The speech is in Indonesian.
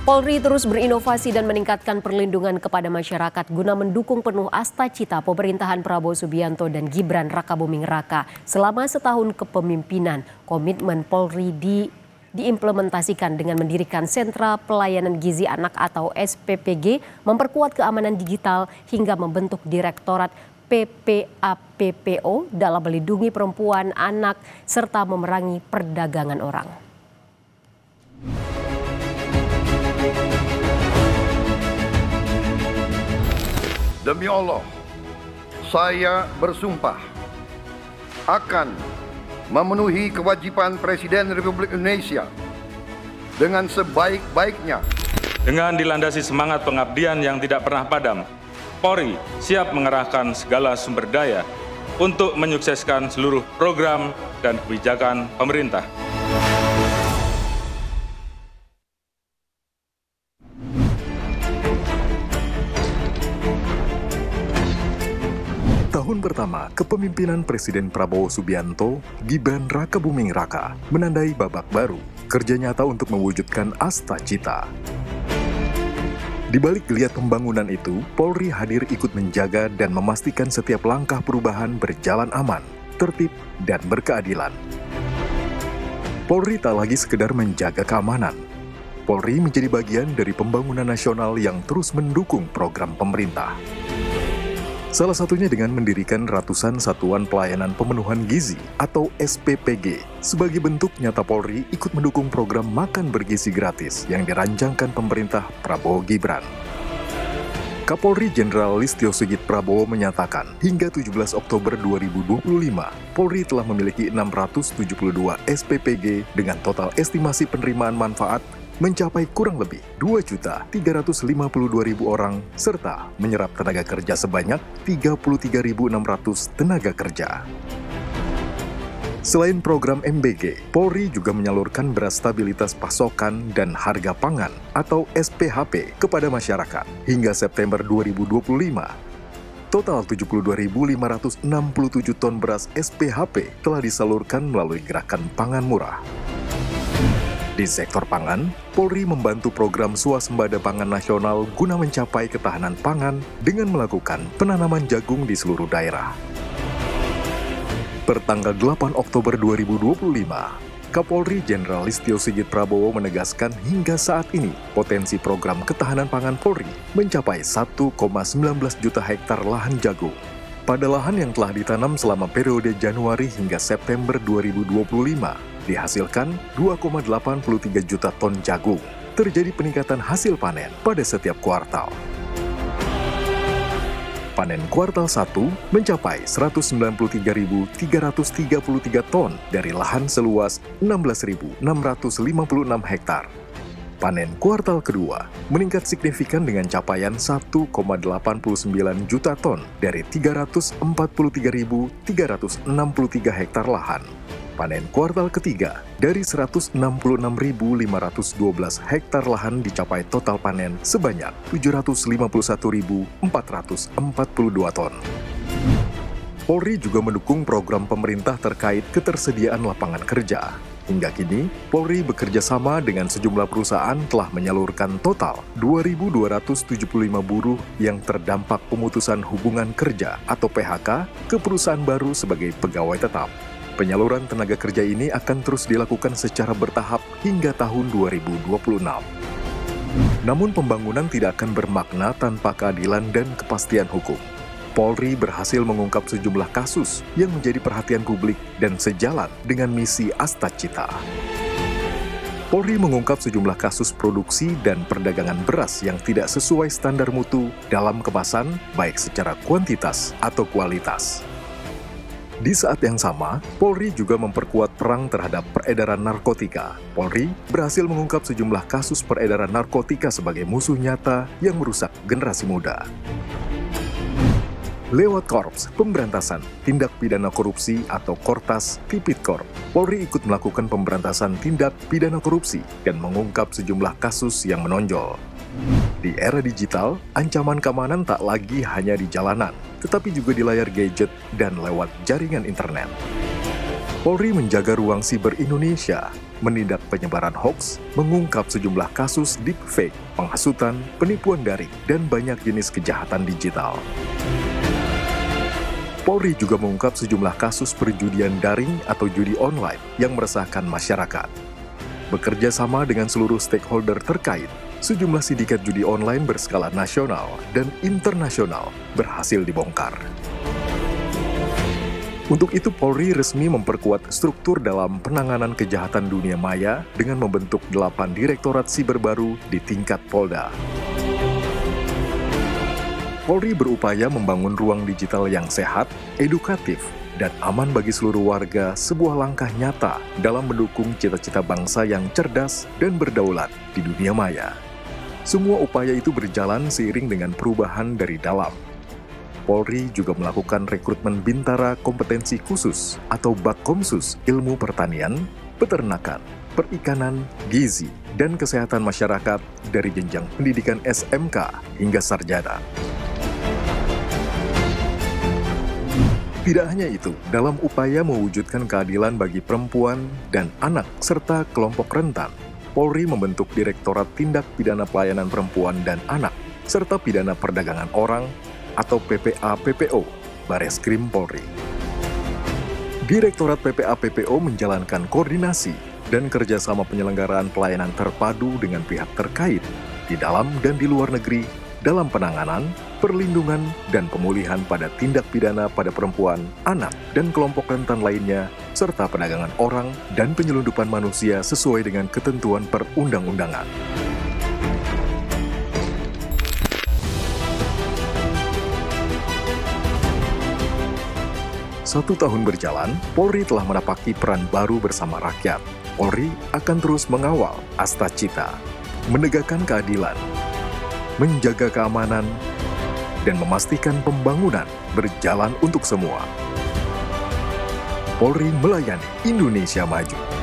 Polri terus berinovasi dan meningkatkan perlindungan kepada masyarakat guna mendukung penuh asta-cita pemerintahan Prabowo Subianto dan Gibran Rakabuming Raka selama setahun kepemimpinan. Komitmen Polri diimplementasikan dengan mendirikan Sentra Pelayanan Gizi Anak atau SPPG, memperkuat keamanan digital hingga membentuk Direktorat PPAPPO dalam melindungi perempuan, anak, serta memerangi perdagangan orang. Demi Allah, saya bersumpah akan memenuhi kewajiban Presiden Republik Indonesia dengan sebaik-baiknya. Dengan dilandasi semangat pengabdian yang tidak pernah padam, Polri siap mengerahkan segala sumber daya untuk menyukseskan seluruh program dan kebijakan pemerintah. Tahun pertama kepemimpinan Presiden Prabowo Subianto, Gibran Rakabuming Raka menandai babak baru, kerja nyata untuk mewujudkan asta-cita. Di balik geliat pembangunan itu, Polri hadir ikut menjaga dan memastikan setiap langkah perubahan berjalan aman, tertib, dan berkeadilan. Polri tak lagi sekedar menjaga keamanan. Polri menjadi bagian dari pembangunan nasional yang terus mendukung program pemerintah. Salah satunya dengan mendirikan ratusan satuan pelayanan pemenuhan gizi atau SPPG. Sebagai bentuk nyata Polri ikut mendukung program makan bergizi gratis yang dirancangkan pemerintah Prabowo Gibran. Kapolri Jenderal Listio Sigit Prabowo menyatakan, hingga 17 Oktober 2025, Polri telah memiliki 672 SPPG dengan total estimasi penerimaan manfaat mencapai kurang lebih 2.352.000 orang, serta menyerap tenaga kerja sebanyak 33.600 tenaga kerja. Selain program MBG, Polri juga menyalurkan beras stabilitas pasokan dan harga pangan atau SPHP kepada masyarakat. Hingga September 2025, total 72.567 ton beras SPHP telah disalurkan melalui Gerakan Pangan Murah. Di sektor pangan, Polri membantu program swasembada pangan nasional guna mencapai ketahanan pangan dengan melakukan penanaman jagung di seluruh daerah. Pertanggal 8 Oktober 2025, Kapolri Jenderal Listio Sigit Prabowo menegaskan hingga saat ini potensi program ketahanan pangan Polri mencapai 1,19 juta hektar lahan jagung. Pada lahan yang telah ditanam selama periode Januari hingga September 2025, dihasilkan 2,83 juta ton jagung. Terjadi peningkatan hasil panen pada setiap kuartal. Panen kuartal 1 mencapai 193.333 ton dari lahan seluas 16.656 hektar. Panen kuartal kedua meningkat signifikan dengan capaian 1,89 juta ton dari 343.363 hektar lahan. Panen kuartal ketiga dari 166.512 hektar lahan dicapai total panen sebanyak 751.442 ton. Polri juga mendukung program pemerintah terkait ketersediaan lapangan kerja. Hingga kini, Polri bekerja sama dengan sejumlah perusahaan telah menyalurkan total 2.275 buruh yang terdampak pemutusan hubungan kerja atau PHK ke perusahaan baru sebagai pegawai tetap. Penyaluran tenaga kerja ini akan terus dilakukan secara bertahap hingga tahun 2026. Namun pembangunan tidak akan bermakna tanpa keadilan dan kepastian hukum. Polri berhasil mengungkap sejumlah kasus yang menjadi perhatian publik dan sejalan dengan misi asta-cita. Polri mengungkap sejumlah kasus produksi dan perdagangan beras yang tidak sesuai standar mutu dalam kemasan, baik secara kuantitas atau kualitas. Di saat yang sama, Polri juga memperkuat perang terhadap peredaran narkotika. Polri berhasil mengungkap sejumlah kasus peredaran narkotika sebagai musuh nyata yang merusak generasi muda. Lewat Korps Pemberantasan Tindak Pidana Korupsi atau Kortas Tipidkor, Polri ikut melakukan pemberantasan tindak pidana korupsi dan mengungkap sejumlah kasus yang menonjol. Di era digital, ancaman keamanan tak lagi hanya di jalanan, tetapi juga di layar gadget dan lewat jaringan internet. Polri menjaga ruang siber Indonesia menindak penyebaran hoaks, mengungkap sejumlah kasus deepfake, penghasutan, penipuan daring, dan banyak jenis kejahatan digital. Polri juga mengungkap sejumlah kasus perjudian daring atau judi online yang meresahkan masyarakat. Bekerja sama dengan seluruh stakeholder terkait, sejumlah sindikat judi online berskala nasional dan internasional berhasil dibongkar. Untuk itu, Polri resmi memperkuat struktur dalam penanganan kejahatan dunia maya dengan membentuk 8 direktorat siber baru di tingkat Polda. Polri berupaya membangun ruang digital yang sehat, edukatif, dan aman bagi seluruh warga, sebuah langkah nyata dalam mendukung cita-cita bangsa yang cerdas dan berdaulat di dunia maya. Semua upaya itu berjalan seiring dengan perubahan dari dalam. Polri juga melakukan rekrutmen bintara kompetensi khusus atau Bakkomsus Ilmu Pertanian, Peternakan, Perikanan, Gizi, dan Kesehatan Masyarakat dari jenjang pendidikan SMK hingga sarjana. Tidak hanya itu, dalam upaya mewujudkan keadilan bagi perempuan dan anak serta kelompok rentan, Polri membentuk Direktorat Tindak Pidana Pelayanan Perempuan dan Anak serta Pidana Perdagangan Orang atau PPA-PPO, Bareskrim Polri. Direktorat PPA-PPO menjalankan koordinasi dan kerjasama penyelenggaraan pelayanan terpadu dengan pihak terkait di dalam dan di luar negeri dalam penanganan, perlindungan, dan pemulihan pada tindak pidana pada perempuan, anak, dan kelompok rentan lainnya, serta perdagangan orang dan penyelundupan manusia sesuai dengan ketentuan perundang-undangan. Satu tahun berjalan, Polri telah menapaki peran baru bersama rakyat. Polri akan terus mengawal asta cita, menegakkan keadilan, menjaga keamanan, dan memastikan pembangunan berjalan untuk semua. Polri melayani Indonesia maju.